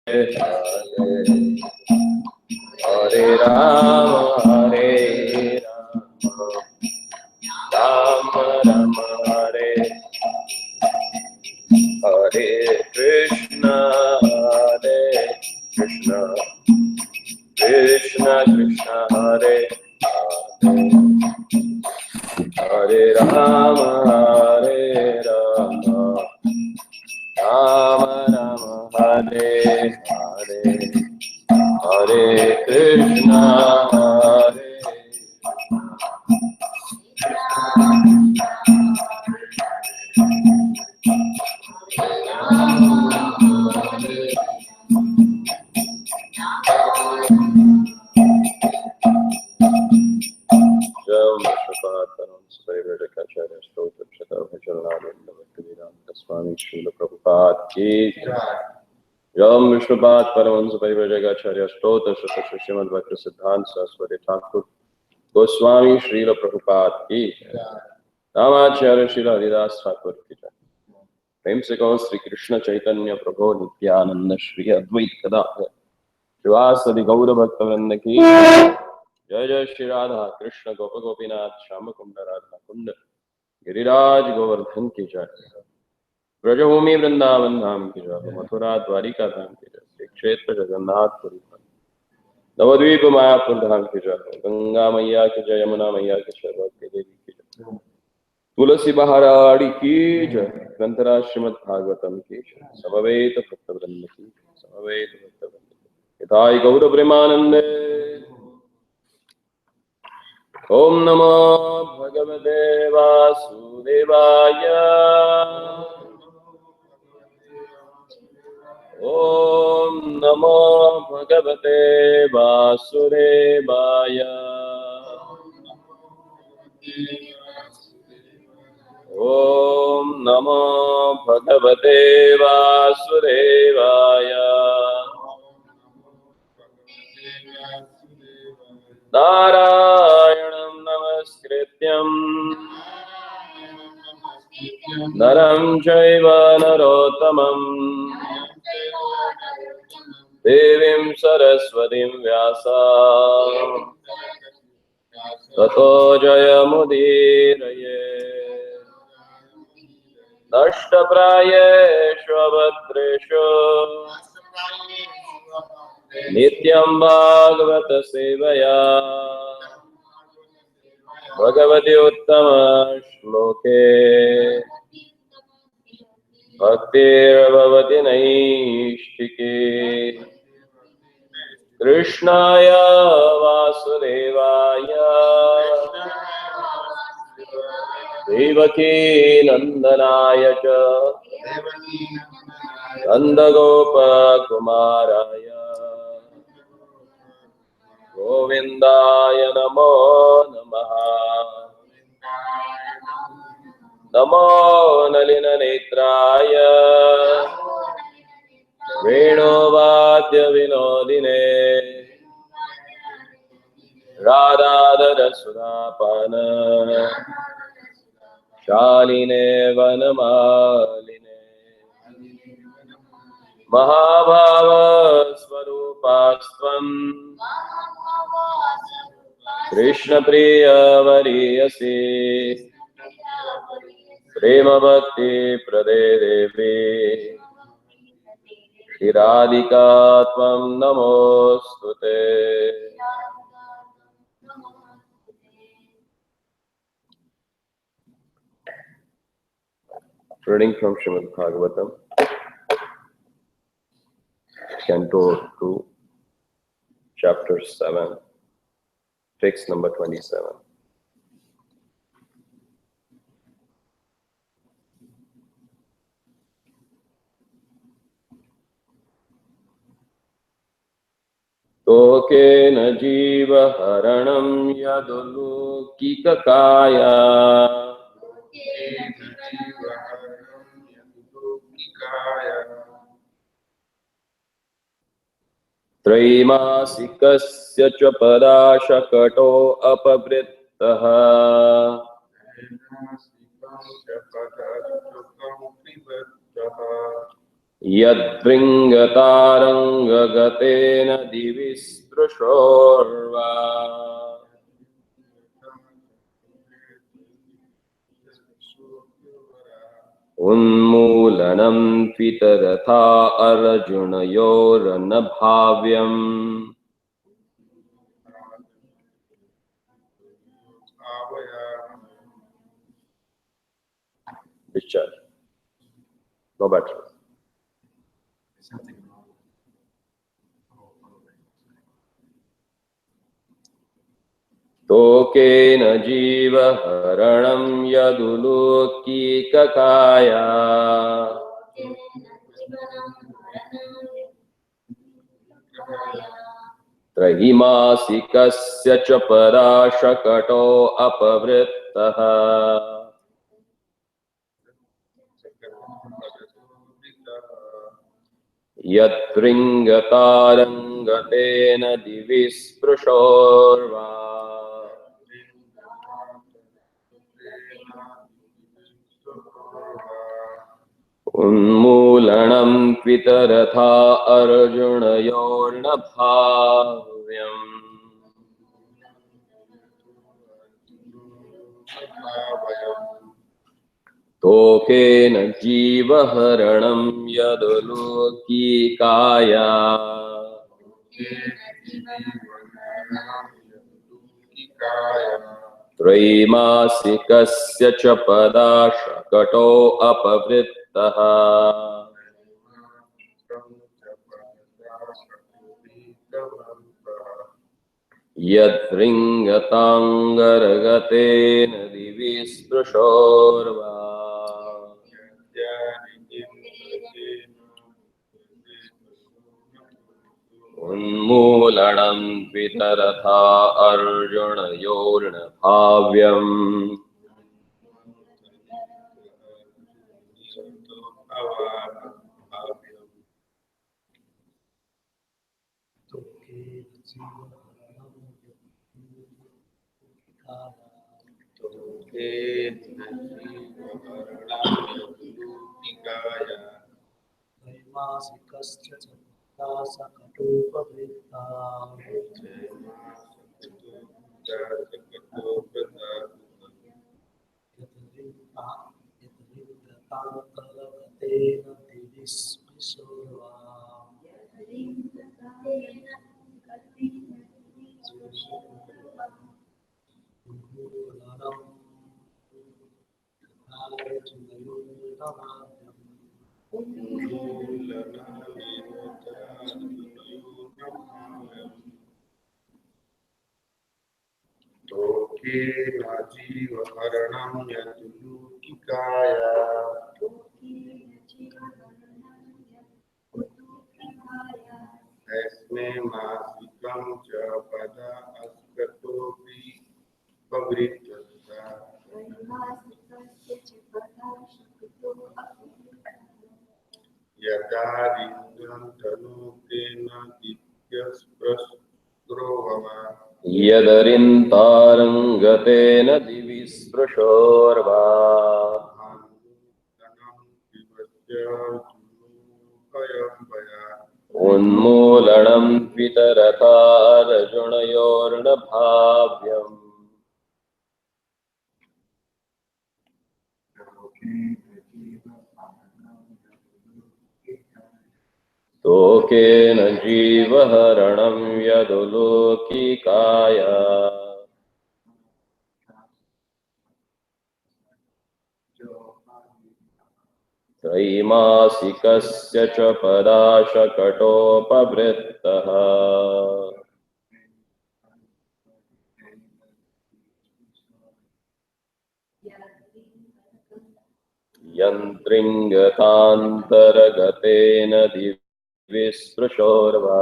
Hare Rama Hare Rama Rama Hare Hare Krishna Krishna Krishna Hare Hare Rama Hare Rama Rama Rama Hare Hare Hare Krishna Hare Swami Srila Prabhupada ki Ram Vishnupat Paramahansa Parivrajakacharya Stota Shata Srimad Bhakti Siddhanta Saraswati Thakur Goswami Srila Prabhupada ki Ramacharya Srila Haridas Thakur ki प्रेम से कहो श्री कृष्ण चैतन्य प्रभु नित्यानंद श्री अद्वैत गदाधर श्रीवासदि गौर भक्त वृंद की जय जय श्री राधा कृष्ण गोप गोपीनाथ श्याम कुंड राधा कुंड गिरिराज गोवर्धन की जय ब्रजभूमि वृंदावन धाम की जय मथुरा द्वारिका धाम की जय श्री क्षेत्र जगन्नाथपुरी धाम नवद्वीप मायापुर धाम की जय गंगा मैया की जय यमुना मैया की जय भक्ति देवी की जय तुलसी महारानी की जय ग्रंथराज श्रीमद् भागवतम की जय समवेत भक्त वृंद की समवेत भक्त वृंद हिताय गौर प्रेमानंदे ओम नमो भगवते वासुदेवाय ओम नमो भगवते वासुदेवाय ओम नमो भगवते वासुदेवाय नारायणं नमस्कृत्यं नरं चैव नरोत्तमं देवीं सरस्वतीं व्यासं ततो जयमुदीरये नष्टप्रायेषु अभद्रेषु नित्यं भागवत सेवया भगवति उत्तम श्लोके भक्तिर्भवति नैष्ठिके कृष्णाय वासुदेवाय देवकी नंदनाय च नन्दगोपकुमाराय गोविन्दाय नमो नमः नमो नलिननेत्राय वेणुवाद्यविनोदिने राधाधरसुधापान शालिने वनमालिने महाभावस्वरूपास्त्वं कृष्णप्रियवरीयसी प्रेमभक्ति प्रदे देवी श्रीराधिका त्वं नमोस्तुते। Reading from Srimad Bhagavatam, Canto 2, Chapter 7, Text number 27. Token jivaharanam yadulukikakaya त्रैमासिकस्य च पदाशकटो अपवृत्तः यद्भृङ्गतारङ्गगतेन दिवि स्पृशोर्वा उन्मूलनं पितरथा अर्जुनयोरनभाव्यम् Discharge. No battery. तोकेन जीवहरणं यदुलोकीककाया त्रयिमासिकस्य च पराशकटो अपवृत्तः यत्भृङ्गतारङ्गतेन दिवि स्पृशोर्वा उन्मूलनं पितरथा अर्जुनयोर्नभाव्यम् तोकेन जीवहरणं यदुलोकीकाया त्रैमासिकस्य च पदाशकटो अपवृत्तः यद्भृङ्गताङ्गरगतेन दिवि स्पृशोर्वा उन्मूलनं पितरथा अर्जुनयोर्नभाव्यम् यदरिन्तारङ्गतेन दिवि स्पृशोर्वा उन्मूलनं पितरथा अर्जुनयोर्नभाव्यम् तोकेन जीवहरणं यदुलोकीकाया त्रैमासिकस्य च पदाशकटोपवृत्तः यन्त्रिङ्गतान्तरगतेन दिवि स्पृशोर्वा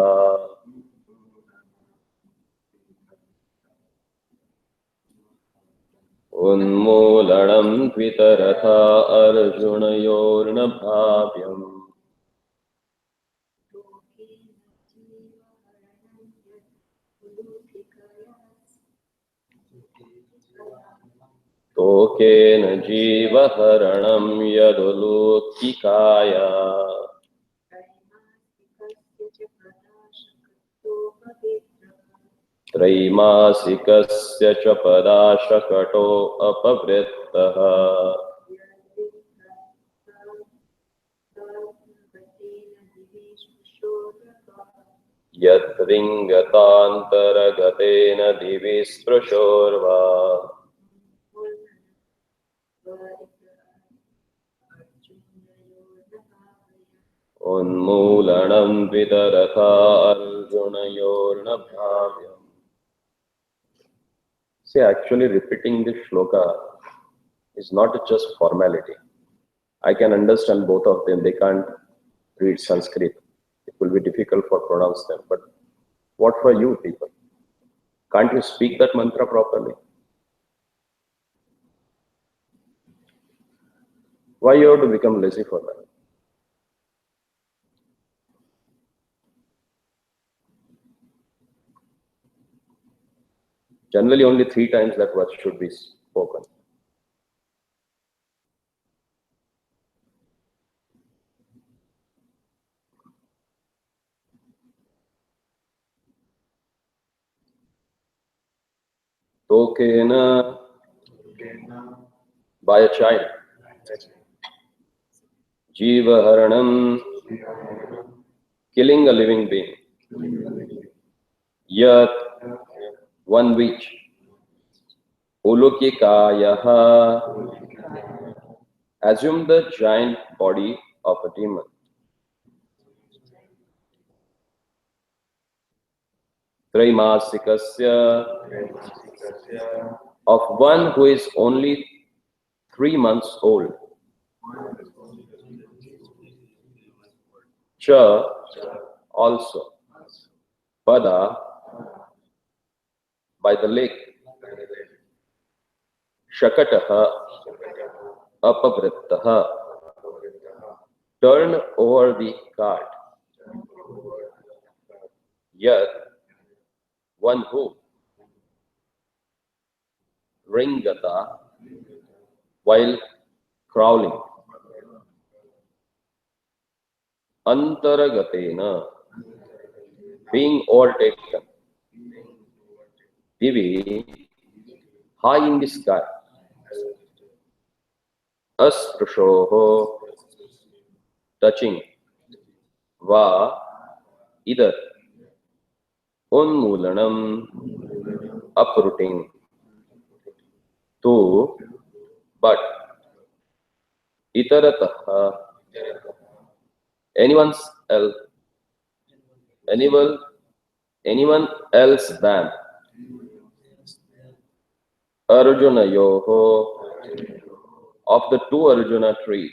उन्मूलनं पितरथा अर्जुनयोर्नभाव्यम् तोकेन जीवहरणं यदुलोकीकाया त्रैमासिकस्य च पदाशकटो अपवृत्तः यद्रिङ्गतान्तरगतेन दिवि स्पृशोर्वा उन्मूलनं वितरथा अर्जुनयोर्न भाव्यम्. See, actually repeating this shloka is not just formality. I can understand both of them. They can't read Sanskrit. It will be difficult for pronounce them. But what for you people? Can't you speak that mantra properly? Why you have to become lazy for that? Generally only 3 times that word should be spoken. Tokena, by a child. Jiva haranam, killing a living being. Yat, one which. Ulukikayaha, assume the giant body of a demon. Traimasikasya, of one who is only 3 months old. Cha, also. Pada, by the lake. Shakataha, apavrittaha, turn over the cart. Yat, one who. Ringata, while crawling. Antaragateena, being overtaken. Divi, high in the sky. Asprushoho, touching. Va, either. Unmulanam, uprooting. Tu, but. Itarataha, anyone else than. Arjuna yoho, of the 2 Arjuna trees.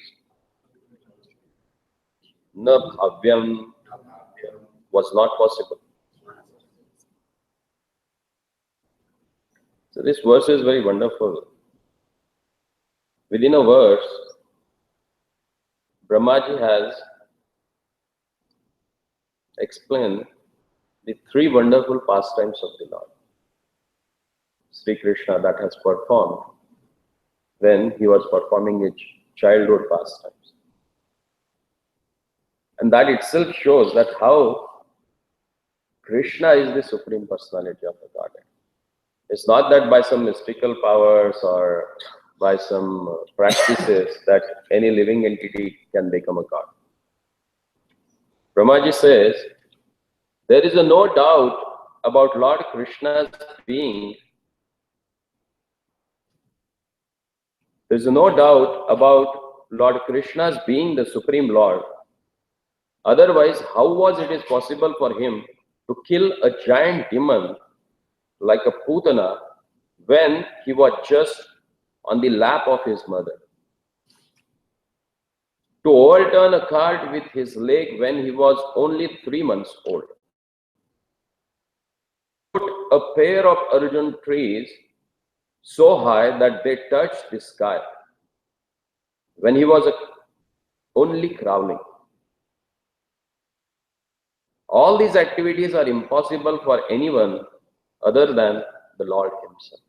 Na bhavyam, was not possible. So this verse is very wonderful. Within a verse, Brahmaji has explained the 3 wonderful pastimes of the Lord. Sri Krishna that has performed when he was performing his childhood pastimes. And that itself shows that how Krishna is the Supreme Personality of the Godhead. It's not that by some mystical powers or by some practices that any living entity can become a god. Brahmaji says, there is no doubt about Lord Krishna's being. There is no doubt about Lord Krishna's being the Supreme Lord. Otherwise, how was it possible for him to kill a giant demon like a Putana when he was just on the lap of his mother? To overturn a cart with his leg when he was only 3 months old. Put a pair of Arjun trees so high that they touched the sky when he was only crawling. All these activities are impossible for anyone other than the Lord himself.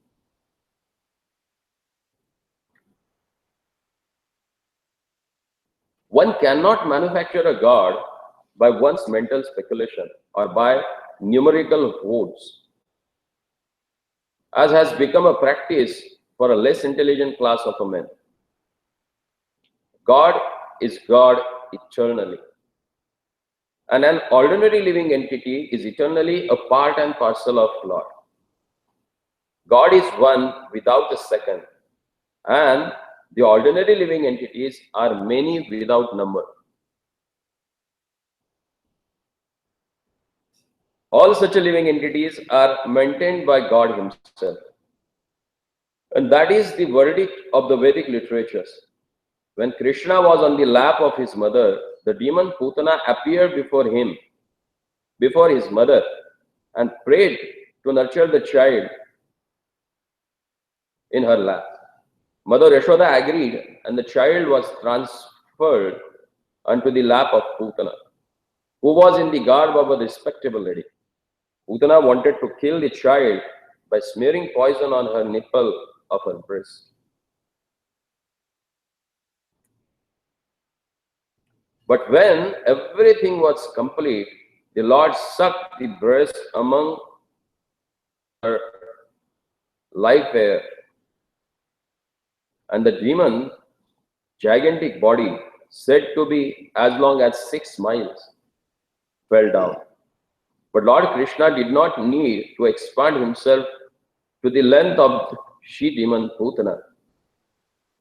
One cannot manufacture a god by one's mental speculation or by numerical votes. as has become a practice for a less intelligent class of men. God is God eternally, and an ordinary living entity is eternally a part and parcel of Lord. God is one without a second, and the ordinary living entities are many without number. All such living entities are maintained by God Himself. And that is the verdict of the Vedic literatures. When Krishna was on the lap of his mother, the demon Putana appeared before him, before his mother, and prayed to nurture the child in her lap. Mother Yashoda agreed, and the child was transferred unto the lap of Putana, who was in the garb of a respectable lady. Putana wanted to kill the child by smearing poison on her nipple of her breast. But when everything was complete, the Lord sucked the breast among her live air, and the demon, gigantic body, said to be as long as 6 miles, fell down. But Lord Krishna did not need to expand himself to the length of she-demon Putana,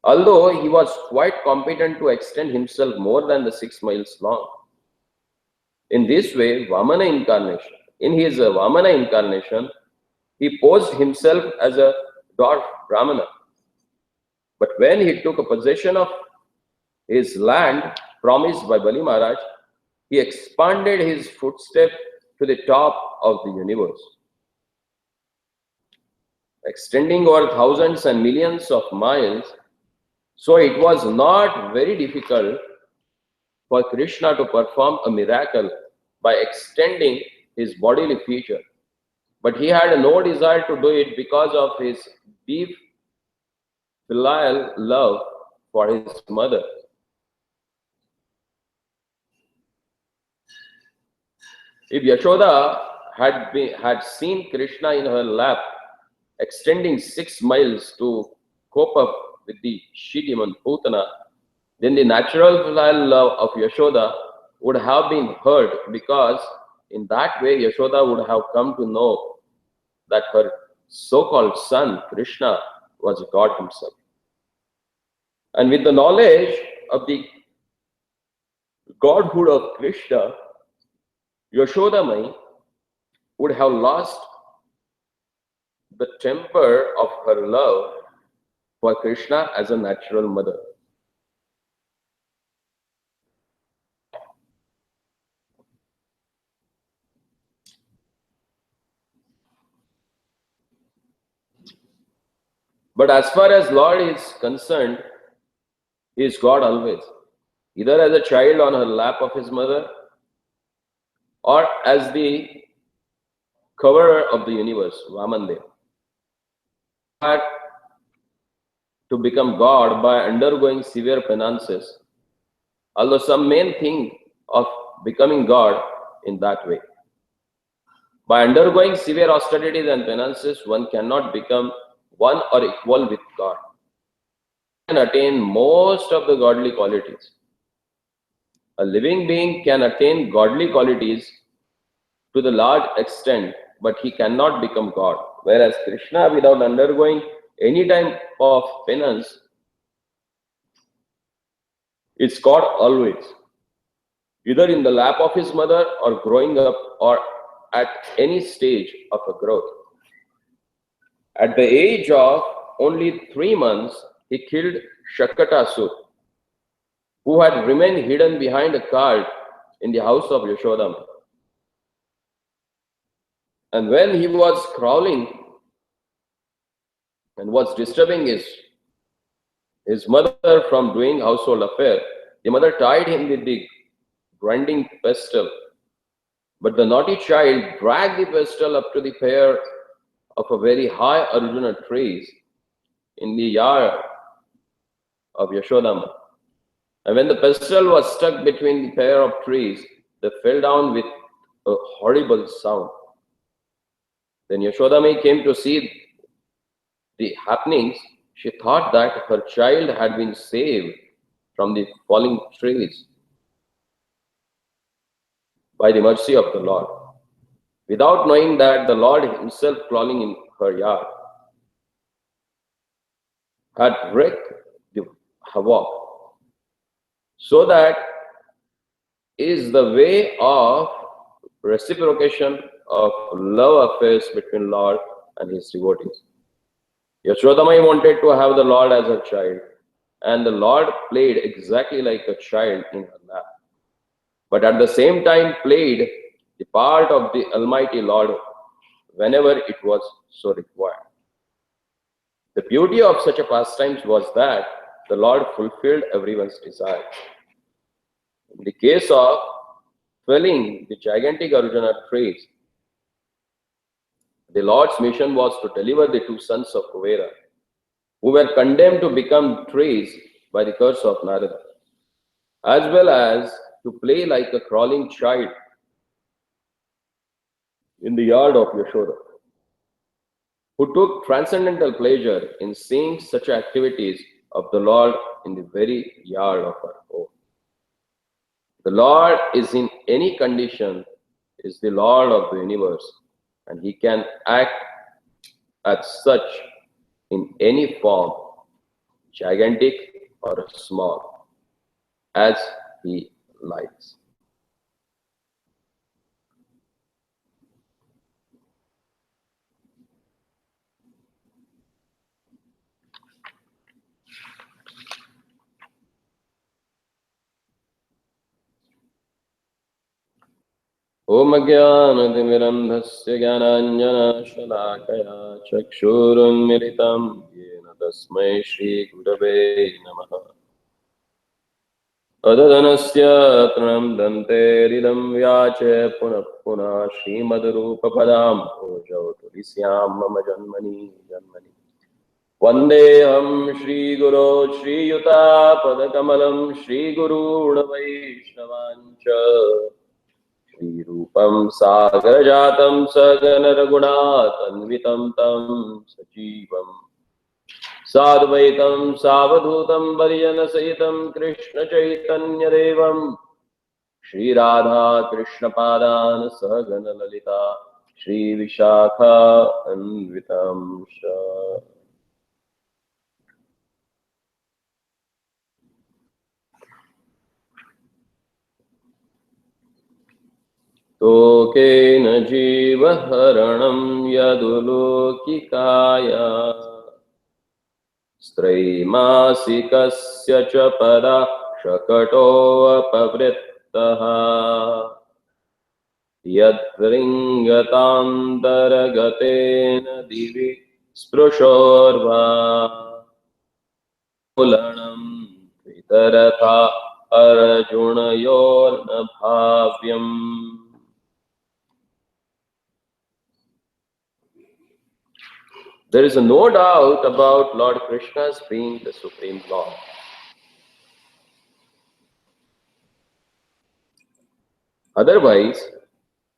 although he was quite competent to extend himself more than the 6 miles long. In this way, in his Vamana incarnation, he posed himself as a dwarf Brahmana. But when he took possession of his land promised by Bali Maharaj, he expanded his footstep to the top of the universe, extending over thousands and millions of miles. So it was not very difficult for Krishna to perform a miracle by extending his bodily feature. But he had no desire to do it because of his deep filial love for his mother. If Yashoda had seen Krishna in her lap, extending 6 miles to cope up with the she-demon Putana, then the natural filial love of Yashoda would have been hurt, because in that way Yashoda would have come to know that her so-called son Krishna was God himself. And with the knowledge of the godhood of Krishna, Yashodamai would have lost the temper of her love for Krishna as a natural mother. But as far as Lord is concerned, He is God always, either as a child on her lap of his mother, or as the coverer of the universe, Vamandev. Had to become God by undergoing severe penances, although some men think of becoming God in that way. By undergoing severe austerities and penances, one cannot become one or equal with God. One can attain most of the godly qualities. A living being can attain godly qualities to the large extent, but he cannot become God. Whereas Krishna, without undergoing any type of penance, is God always, either in the lap of his mother or growing up or at any stage of a growth. At the age of only 3 months, he killed Shakatasur, who had remained hidden behind a cart in the house of Yashodama. And when he was crawling and was disturbing his mother from doing household affair, the mother tied him with the grinding pestle. But the naughty child dragged the pestle up to the pair of a very high Arjuna trees in the yard of Yashodama. And when the pestle was stuck between the pair of trees, they fell down with a horrible sound. Then Yashodama came to see the happenings, she thought that her child had been saved from the falling trees by the mercy of the Lord, without knowing that the Lord himself crawling in her yard had wreaked the havoc. So that is the way of reciprocation of love affairs between Lord and his devotees. Yashodamai wanted to have the Lord as her child, and the Lord played exactly like a child in her lap, but at the same time played the part of the Almighty Lord whenever it was so required. The beauty of such a pastime was that the Lord fulfilled everyone's desire. In the case of felling the gigantic Arjuna trees, the Lord's mission was to deliver the two sons of Kuvera, who were condemned to become trees by the curse of Narada, as well as to play like a crawling child in the yard of Yashoda, who took transcendental pleasure in seeing such activities of the Lord in the very yard of her home. The Lord is in any condition, is the Lord of the universe, and he can act as such in any form, gigantic or small, as he likes. Om Jnanatimirandhasya Jnananjana Chakshurunmilitam Yena Tasmai Shri Gurave Namaha Adhadanasya Pranam Dante Ridam Vyache Punah Punah Srimad Rupa Padam Ojavatu Risyam Mama Janmani Janmani Vandeham Shri Guru Shri Yuta Padakamalam Shri Guru Vaishnavancha Shri Rupam Sagar Jatam Sagana Raghunatanvitam Tam Sajivam Sadvaitam Savadhutam Varijana Sahitam Krishna Chaitanya Devam Shri Radha Krishna Padan Sagana Lalita Shri Vishakha Anvitam Shah. Tokena Jiva Haranam Yadulokikaya Straimasikasya cha pada shakato apavrittaha yadringatantaragaten divi sprushorva mulanam vitaratha arjunayorna bhavyam. There is no doubt about Lord Krishna's being the Supreme Lord. Otherwise,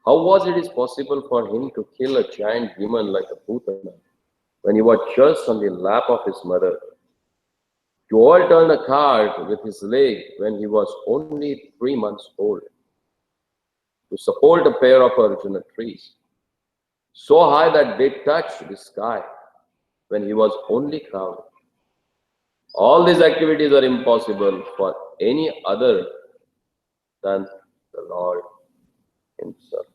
how was it possible for him to kill a giant woman like a Putana when he was just on the lap of his mother? To overturn a cart with his leg when he was only 3 months old? To support a pair of Arjuna trees so high that they touched the sky when he was only crowned? All these activities are impossible for any other than the Lord himself.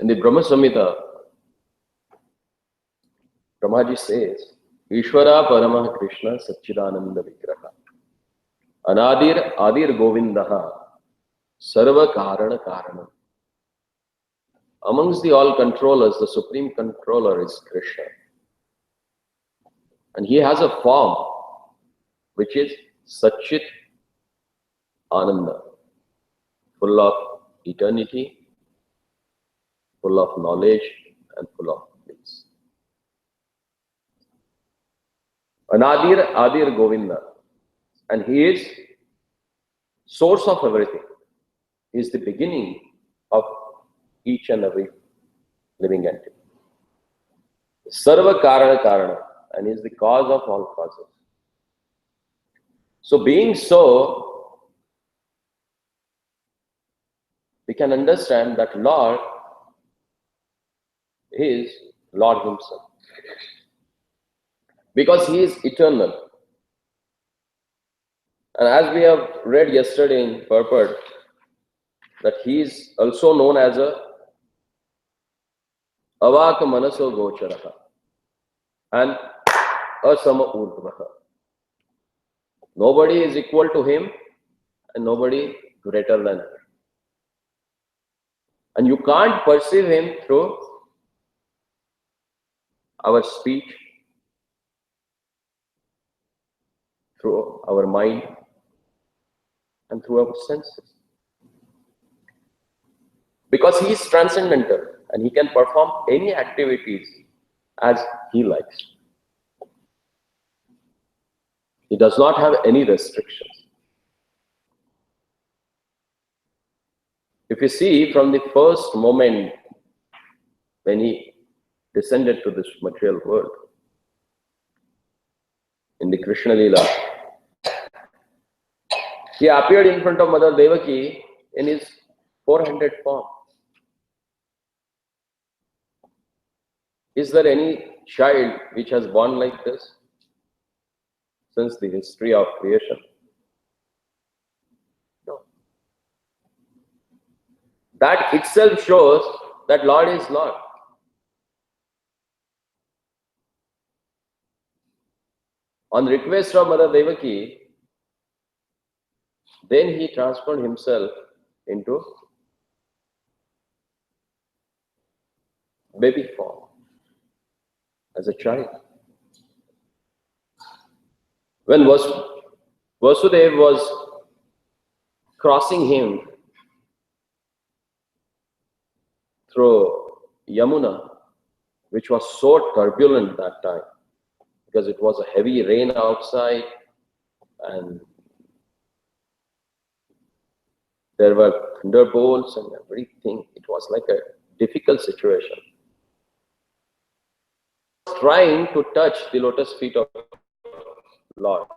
In the Brahma Samhita, Brahmaji says, Ishvara Paramah Krishna Satchidananda Vigraha Anadir Adir Govindaha Sarva Karana Karanam. Amongst the all controllers, the supreme controller is Krishna. And he has a form which is Satchit Ananda, full of eternity, full of knowledge, and full of bliss. Anadir Adir Govinda. And he is source of everything. He is the beginning of each and every living entity. Sarva Karana Karana, and he is the cause of all causes. So being so, we can understand that Lord is Lord himself. Because he is eternal. And as we have read yesterday in purport, that he is also known as a Avaka Manaso Gocharaha and Asama Urdhvaha. Nobody is equal to him and nobody greater than him. And you can't perceive him through our speech, through our mind, and through our senses. Because he is transcendental and he can perform any activities as he likes. He does not have any restrictions. If you see from the first moment when he descended to this material world, in the Krishna Leela, he appeared in front of Mother Devaki in his 400 form. Is there any child which has born like this since the history of creation? No. That itself shows that Lord is Lord. On request of Mother Devaki, then he transformed himself into baby form as a child. When Vasudeva was crossing him through Yamuna, which was so turbulent that time, because it was a heavy rain outside and there were thunderbolts and everything. It was like a difficult situation. Trying to touch the lotus feet of Lord.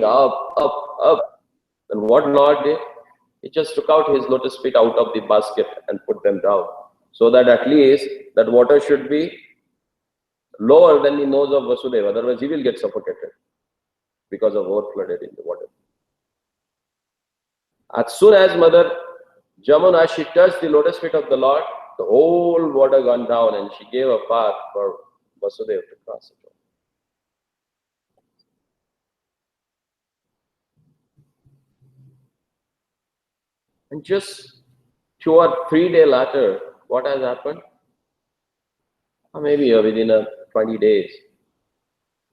Up. And what Lord did? He just took out his lotus feet out of the basket and put them down, so that at least that water should be lower than the nose of Vasudeva. Otherwise he will get suffocated because of overflooded in the water. As soon as Mother Jamuna, she touched the lotus feet of the Lord, the whole water gone down and she gave a path for Vasudeva to cross it. And just 2 or 3 days later, what has happened? Or maybe within 20 days,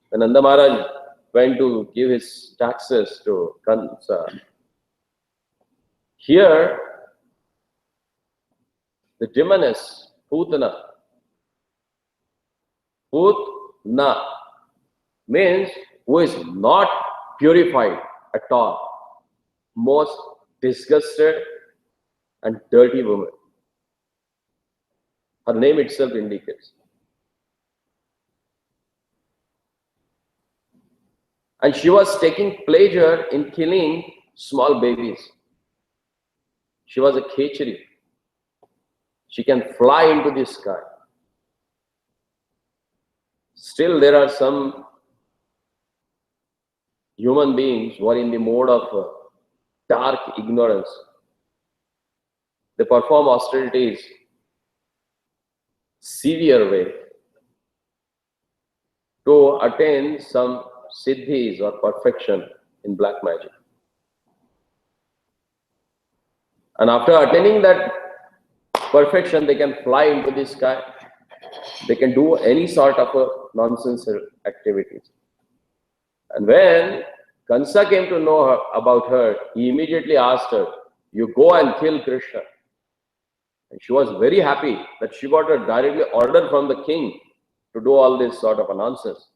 when Nanda Maharaj went to give his taxes to Kansa, here the demoness Putana means who is not purified at all, most disgusted and dirty woman. Her name itself indicates. And she was taking pleasure in killing small babies. She was a khechari. She can fly into the sky. Still, there are some human beings who are in the mode of dark ignorance. They perform austerities severe way to attain some siddhis or perfection in black magic. And after attaining that perfection, they can fly into the sky. They can do any sort of nonsense activities. And when Kansa came to know about her, he immediately asked her, "You go and kill Krishna." And she was very happy that she got a directly order from the king to do all this sort of a nonsense.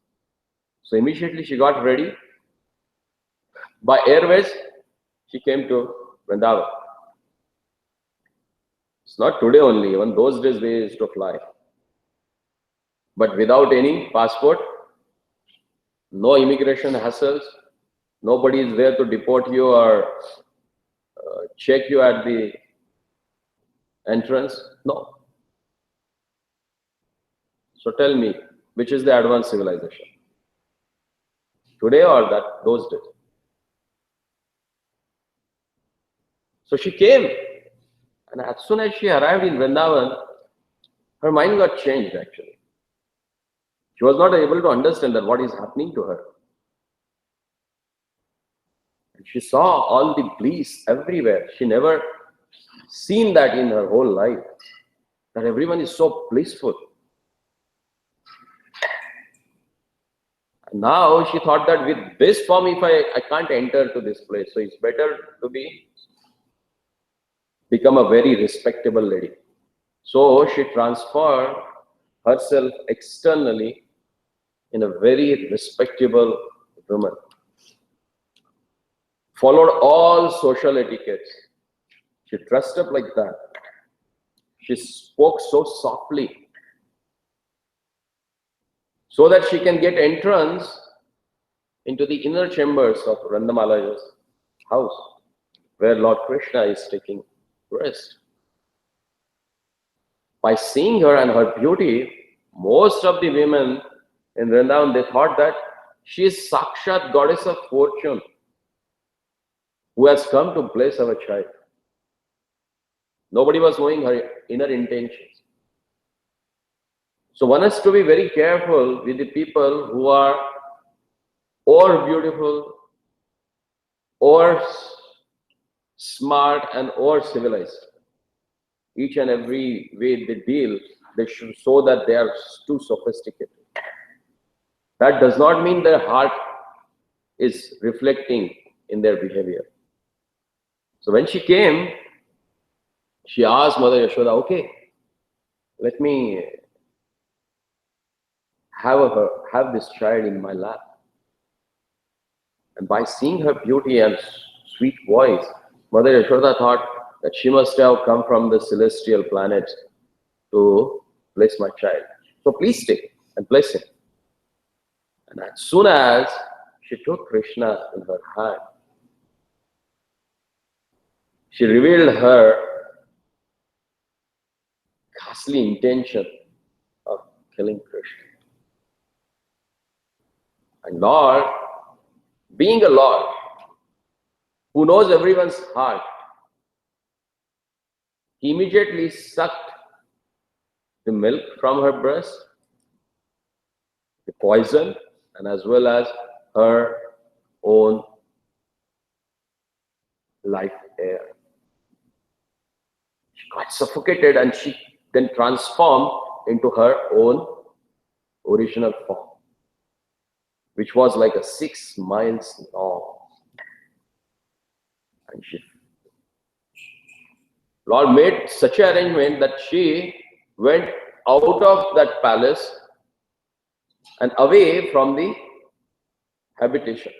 So immediately she got ready. By airways, she came to Vrindavan. It's not today only, even those days they used to fly. But without any passport, no immigration hassles, nobody is there to deport you or check you at the entrance. No. So tell me, which is the advanced civilization? Today or those days? So she came, and as soon as she arrived in Vrindavan, her mind got changed actually. She was not able to understand that what is happening to her. And she saw all the bliss everywhere. She never seen that in her whole life, that everyone is so blissful. And now she thought that with this form, if I can't enter to this place, so it's better to become a very respectable lady. So she transformed herself externally in a very respectable woman. Followed all social etiquettes. She dressed up like that. She spoke so softly so that she can get entrance into the inner chambers of Randamala's house, where Lord Krishna is taking rest. By seeing her and her beauty, most of the women in Vrindavan, they thought that she is Sakshat goddess of fortune who has come to bless our child. Nobody was knowing her inner intentions. So one has to be very careful with the people who are or beautiful, or smart, and or civilized. Each and every way they deal, they should show that they are too sophisticated. That does not mean their heart is reflecting in their behavior. So when she came, she asked Mother Yashoda, okay, let me have this child in my lap. And by seeing her beauty and sweet voice, Mother Yashoda thought that she must have come from the celestial planet to bless my child. So please take and bless him. And as soon as she took Krishna in her hand, she revealed her ghastly intention of killing Krishna. And Lord, being a Lord who knows everyone's heart, he immediately sucked the milk from her breast, the poison, and as well as her own life air. She got suffocated and she then transformed into her own original form, which was like a 6 miles long. And Lord made such an arrangement that she went out of that palace and away from the habitation.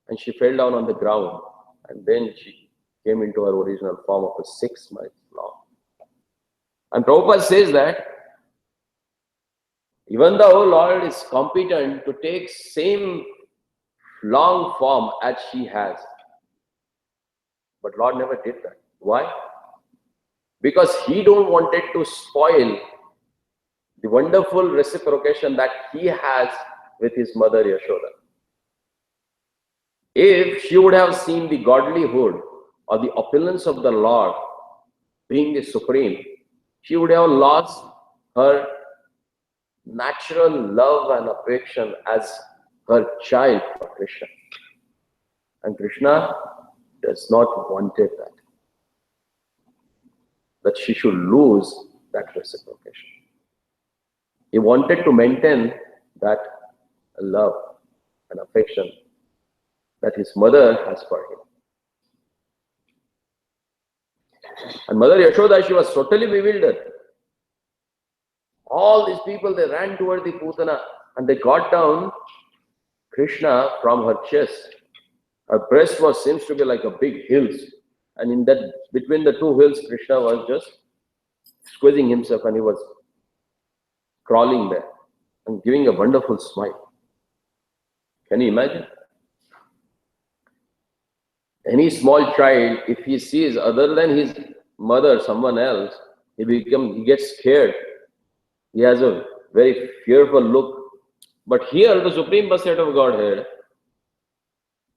And she fell down on the ground. And then she came into her original form of a 6 miles long. And Prabhupada says that even though Lord is competent to take same long form as she has, but Lord never did that. Why? Because he don't wanted to spoil the wonderful reciprocation that he has with his mother Yashoda. If she would have seen the godlyhood or the opulence of the Lord being the supreme, she would have lost her natural love and affection as her child for Krishna. And Krishna does not wanted that she should lose that reciprocation. He wanted to maintain that love and affection that his mother has for him. And Mother Yashoda, she was totally bewildered. All these people, they ran toward the Putana. and they got down Krishna from her chest. Her breast seems to be like a big hills, and in that between the two hills, Krishna was just squeezing himself, and he was crawling there and giving a wonderful smile. Can you imagine? Any small child, if he sees other than his mother, someone else, he gets scared. He has a very fearful look. But here, the Supreme Personality of Godhead,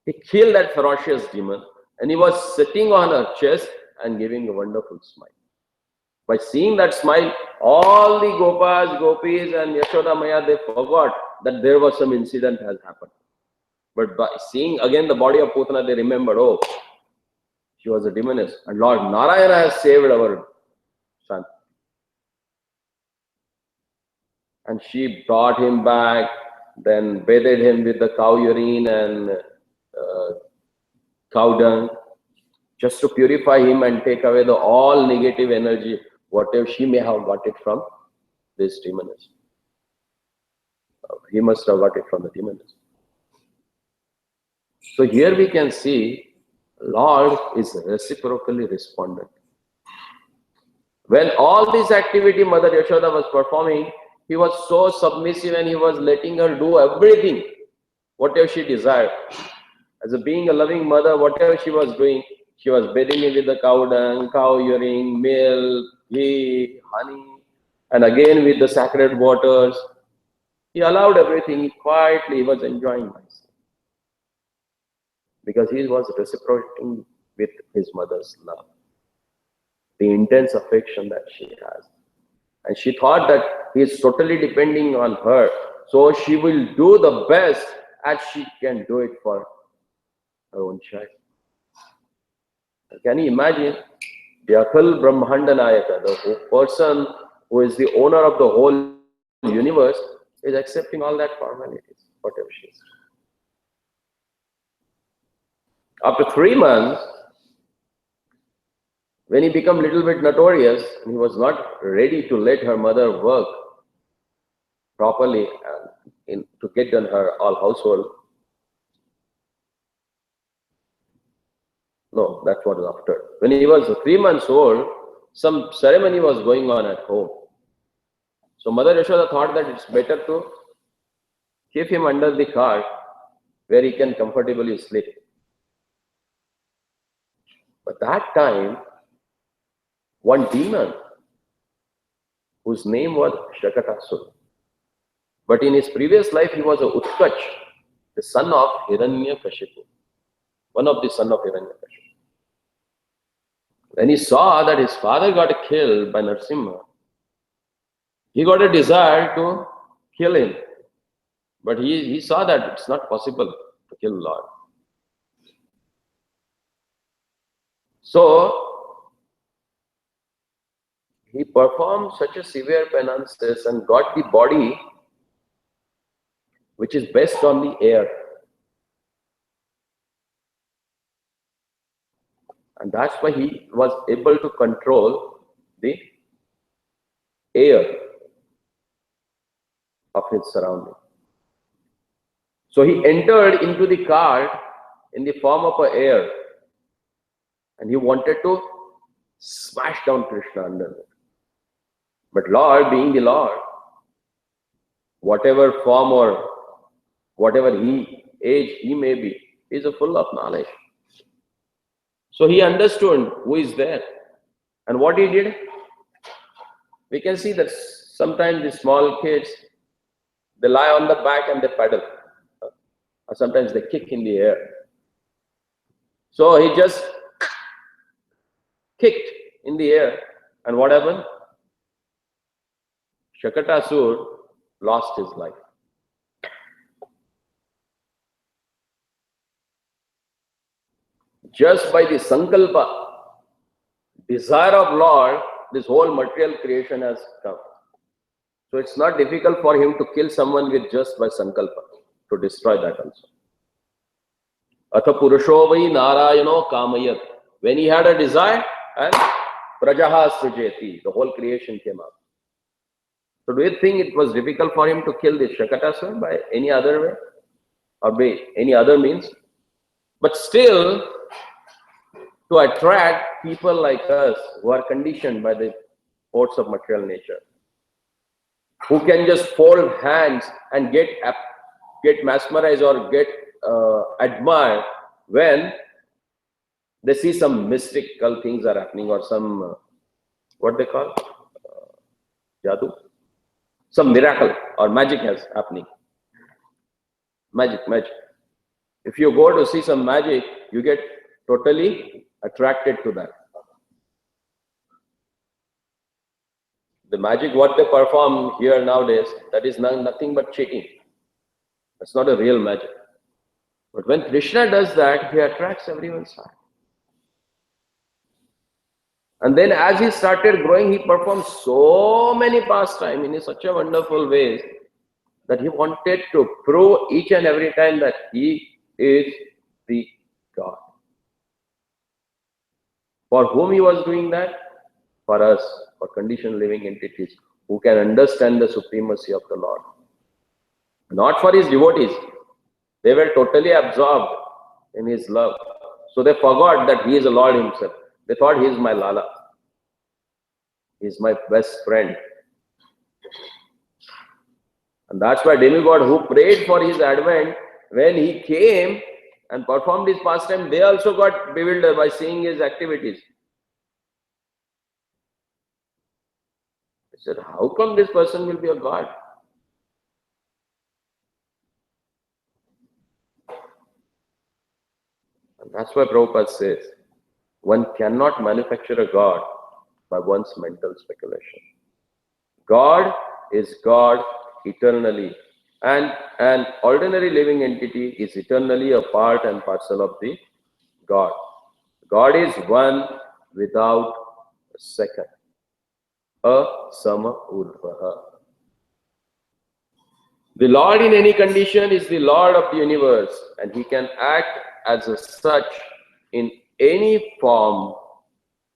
he killed that ferocious demon, and he was sitting on her chest and giving a wonderful smile. By seeing that smile, all the Gopas, Gopis, and Yashoda Maya, they forgot that there was some incident has happened. But by seeing again the body of Putana, they remembered, oh, she was a demoness, and Lord Narayana has saved our son. And she brought him back, then bathed him with the cow urine and cow dung, just to purify him and take away the all negative energy, whatever she may have got it from this demoness. He must have got it from the demoness. So here we can see Lord is reciprocally respondent. When all this activity Mother Yashoda was performing, he was so submissive and he was letting her do everything, whatever she desired. As a being a loving mother, whatever she was doing, she was bathing him with the cow dung, cow urine, milk, ghee, honey, and again with the sacred waters. He allowed everything quietly, he was enjoying myself. Because he was reciprocating with his mother's love, the intense affection that she has. And she thought that he is totally depending on her, so she will do the best as she can do it for her own child. Can you imagine? The Akhil Brahmanda Nayaka, the person who is the owner of the whole universe, is accepting all that formalities, whatever she is. After 3 months, when he became a little bit notorious, and he was not ready to let her mother work properly to get done her all household. No, that was after. When he was 3 months old, some ceremony was going on at home. So Mother Yashoda thought that it's better to keep him under the cart where he can comfortably sleep. But that time, one demon, whose name was Shakatasura, but in his previous life he was a Utkach, the son of Hiranyakashipu, one of the sons of Hiranyakashipu. When he saw that his father got killed by Narasimha, he got a desire to kill him. But he saw that it's not possible to kill Lord. So, he performed such a severe penances and got the body which is based on the air. And that's why he was able to control the air of his surrounding. So he entered into the cart in the form of an air, and he wanted to smash down Krishna under it. But Lord, being the Lord, whatever form or whatever age he may be, is full of knowledge. So he understood who is there. And what he did, we can see that sometimes the small kids, they lie on the back and they paddle. Or sometimes they kick in the air. So he just kicked in the air. And what happened? Shakatasura lost his life. Just by the sankalpa, desire of Lord, this whole material creation has come. So it's not difficult for him to kill someone with just by sankalpa, to destroy that also. Atha purusho vai narayano kamayat. When he had a desire, and prajaha sujeti, the whole creation came up. So do you think it was difficult for him to kill this Shakatasura by any other way or by any other means? But still, to attract people like us who are conditioned by the force of material nature, who can just fold hands and get mesmerized or get admired when they see some mystical things are happening or some, what they call, jadoo, some miracle or magic is happening. Magic. If you go to see some magic, you get totally attracted to that. The magic what they perform here nowadays, that is nothing but cheating. That's not a real magic. But when Krishna does that, he attracts everyone's heart. And then as he started growing, he performed so many pastimes in such a wonderful ways that he wanted to prove each and every time that he is the God. For whom he was doing that? For us, for conditioned living entities who can understand the supremacy of the Lord. Not for his devotees. They were totally absorbed in his love. So they forgot that he is the Lord himself. They thought he is my Lala. He is my best friend. And that's why demigod who prayed for his advent, when he came and performed his pastime, they also got bewildered by seeing his activities. They said, how come this person will be a god? And that's why Prabhupada says, one cannot manufacture a god by one's mental speculation. God is God eternally, and an ordinary living entity is eternally a part and parcel of the God. God is one without a second. Sama Urdhvaha. The Lord in any condition is the Lord of the universe, and he can act as a such in any form,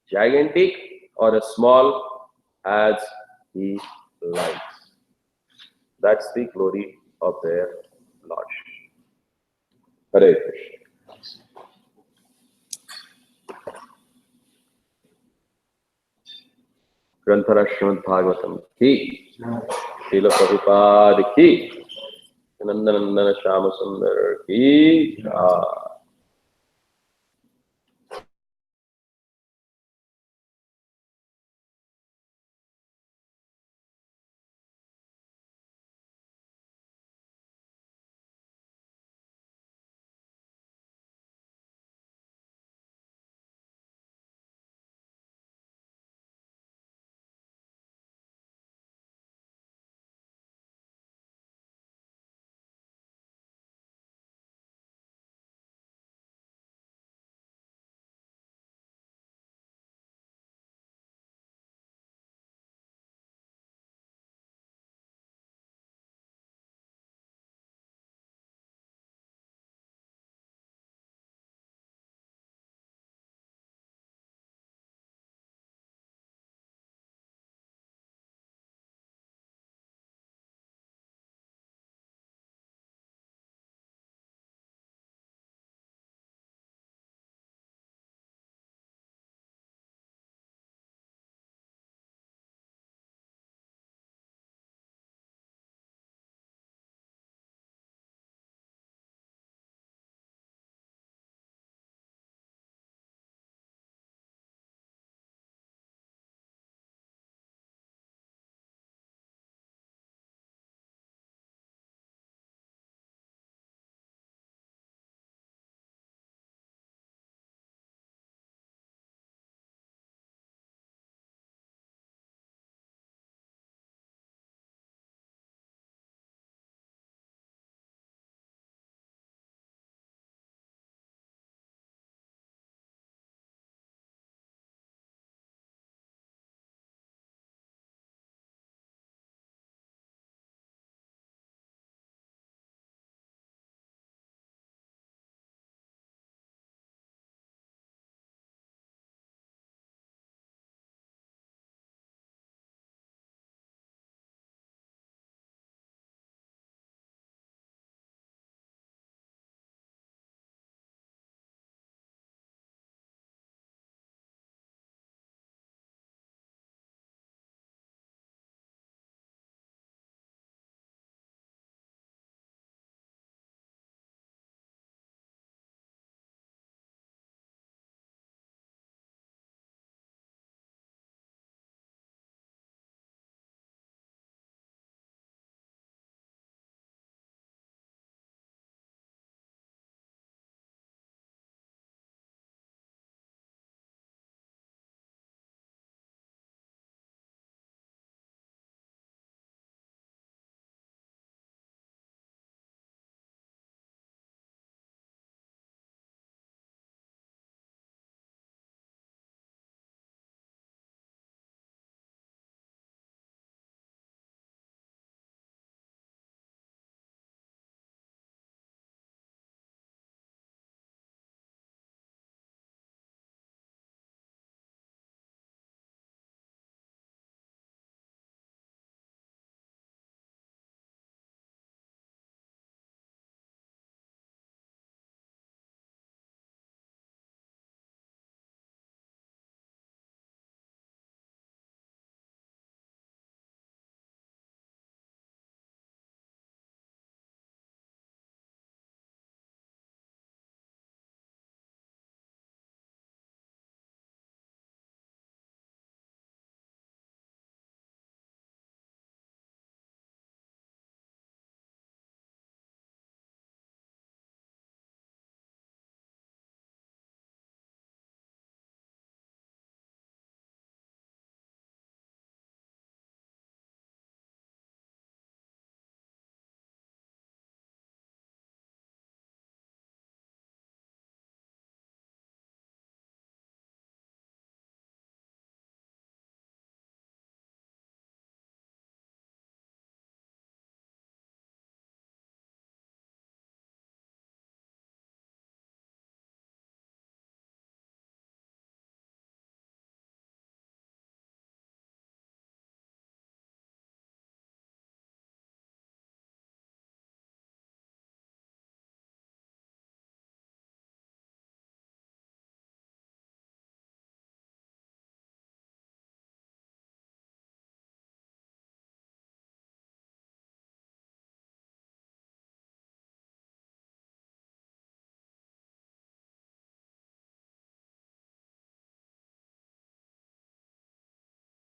gigantic or as small as he likes. That's the glory of their Lordship. Hare Krishna. Granthara Srimad Bhagavatam ki, Srila Prabhupada ki, Nandanandana Shama Sundar ki.